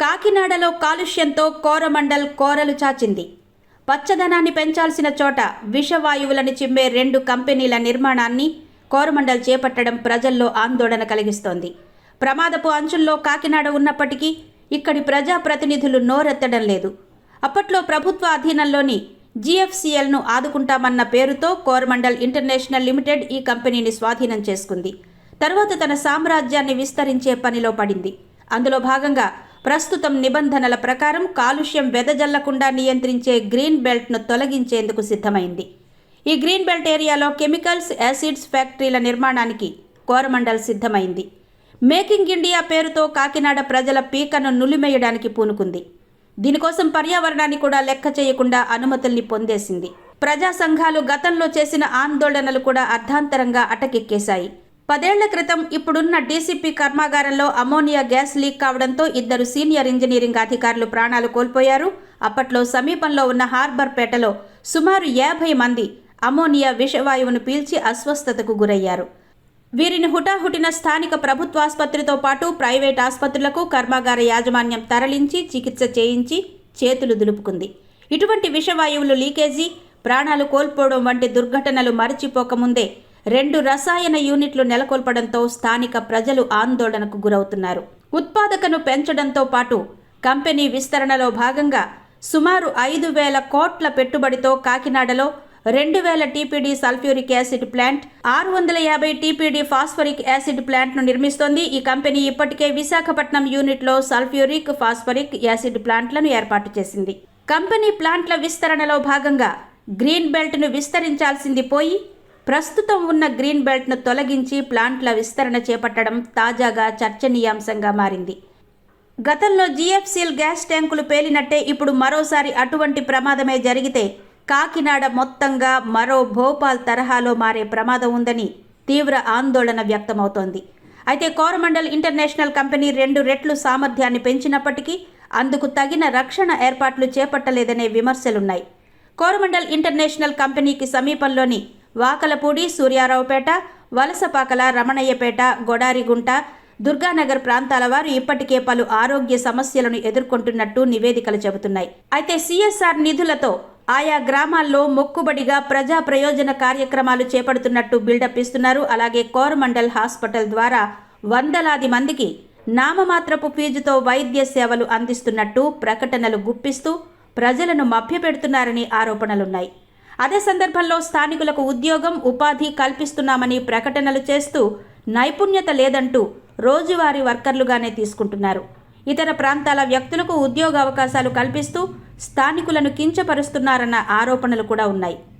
కాకినాడలో కాలుష్యంతో కోరమండల్ కోరలు చాచింది. పచ్చదనాన్ని పెంచాల్సిన చోట విషవాయువులను చిమ్మే 2 కంపెనీల నిర్మాణాన్ని కోరమండల్ చేపట్టడం ప్రజల్లో ఆందోళన కలిగిస్తోంది. ప్రమాదపు అంచుల్లో కాకినాడ ఉన్నప్పటికీ ఇక్కడి ప్రజాప్రతినిధులు నోరెత్తడం లేదు. అప్పట్లో ప్రభుత్వ అధీనంలోని GFCLను ఆదుకుంటామన్న పేరుతో కోరమండల్ ఇంటర్నేషనల్ లిమిటెడ్ ఈ కంపెనీని స్వాధీనం చేసుకుంది. తర్వాత తన సామ్రాజ్యాన్ని విస్తరించే పనిలో పడింది. అందులో భాగంగా ప్రస్తుతం నిబంధనల ప్రకారం కాలుష్యం వెదజల్లకుండా నియంత్రించే గ్రీన్ బెల్ట్ను తొలగించేందుకు సిద్ధమైంది. ఈ గ్రీన్ బెల్ట్ ఏరియాలో కెమికల్స్, యాసిడ్స్ ఫ్యాక్టరీల నిర్మాణానికి కోరమండల్ సిద్ధమైంది. మేకింగ్ ఇండియా పేరుతో కాకినాడ ప్రజల పీకను నులిమేయడానికి పూనుకుంది. దీనికోసం పర్యావరణాన్ని కూడా లెక్క చేయకుండా అనుమతుల్ని పొందేసింది. ప్రజా సంఘాలు గతంలో చేసిన ఆందోళనలు కూడా అర్ధాంతరంగా అటకెక్కేశాయి. 10 ఏళ్ల క్రితం ఇప్పుడున్న DCP కర్మాగారంలో అమోనియా గ్యాస్ లీక్ కావడంతో 2 సీనియర్ ఇంజనీరింగ్ అధికారులు ప్రాణాలు కోల్పోయారు. అప్పట్లో సమీపంలో ఉన్న హార్బర్పేటలో సుమారు 50 మంది అమోనియా విషవాయువును పీల్చి అస్వస్థతకు గురయ్యారు. వీరిని హుటాహుటిన స్థానిక ప్రభుత్వాసుపత్రితో పాటు ప్రైవేట్ ఆసుపత్రులకు కర్మాగార యాజమాన్యం తరలించి చికిత్స చేయించి చేతులు దులుపుకుంది. ఇటువంటి విషవాయువులు లీకేజీ, ప్రాణాలు కోల్పోవడం వంటి దుర్ఘటనలు మరచిపోకముందే 2 రసాయన యూనిట్లు నెలకొల్పడంతో స్థానిక ప్రజలు ఆందోళనకు గురవుతున్నారు. ఉత్పాదకను పెంచడంతో పాటు కంపెనీ విస్తరణలో భాగంగా సుమారు 5,000 కోట్ల పెట్టుబడితో కాకినాడలో 2,000 TPD sulphuric acid plant, 650 TPD phosphoric acid ప్లాంట్ను నిర్మిస్తోంది. ఈ కంపెనీ ఇప్పటికే విశాఖపట్నం యూనిట్లో సల్ఫ్యూరిక్, ఫాస్ఫరిక్ యాసిడ్ ప్లాంట్లను ఏర్పాటు చేసింది. కంపెనీ ప్లాంట్ల విస్తరణలో భాగంగా గ్రీన్ బెల్ట్ను విస్తరించాల్సింది పోయి ప్రస్తుతం ఉన్న గ్రీన్ బెల్ట్ను తొలగించి ప్లాంట్ల విస్తరణ చేపట్టడం తాజాగా చర్చనీయాంశంగా మారింది. గతంలో GFCL గ్యాస్ ట్యాంకులు పేలినట్టే ఇప్పుడు మరోసారి అటువంటి ప్రమాదమే జరిగితే కాకినాడ మొత్తంగా మరో భోపాల్ తరహాలో మారే ప్రమాదం ఉందని తీవ్ర ఆందోళన వ్యక్తమవుతోంది. అయితే కోరమండల్ ఇంటర్నేషనల్ కంపెనీ 2 రెట్లు సామర్థ్యాన్ని పెంచినప్పటికీ అందుకు తగిన రక్షణ ఏర్పాట్లు చేపట్టలేదనే విమర్శలున్నాయి. కోరమండల్ ఇంటర్నేషనల్ కంపెనీకి సమీపంలోని వాకలపూడి, సూర్యారావుపేట, వలసపాకల, రమణయ్యపేట, గొడారిగుంట, దుర్గానగర్ ప్రాంతాల వారు ఇప్పటికే పలు ఆరోగ్య సమస్యలను ఎదుర్కొంటున్నట్టు నివేదికలు చెబుతున్నాయి. అయితే CSR నిధులతో ఆయా గ్రామాల్లో మొక్కుబడిగా ప్రజా ప్రయోజన కార్యక్రమాలు చేపడుతున్నట్టు బిల్డప్ ఇస్తున్నారు. అలాగే కోరమండల్ హాస్పిటల్ ద్వారా వందలాది మందికి నామమాత్రపు ఫీజుతో వైద్య సేవలు అందిస్తున్నట్టు ప్రకటనలు గుప్పిస్తూ ప్రజలను మభ్యపెడుతున్నారని ఆరోపణలున్నాయి. అదే సందర్భంలో స్థానికులకు ఉద్యోగం, ఉపాధి కల్పిస్తున్నామని ప్రకటనలు చేస్తూ నైపుణ్యత లేదంటూ రోజువారీ వర్కర్లుగానే తీసుకుంటున్నారు. ఇతర ప్రాంతాల వ్యక్తులకు ఉద్యోగ అవకాశాలు కల్పిస్తూ స్థానికులను కించపరుస్తున్నారన్న ఆరోపణలు కూడా ఉన్నాయి.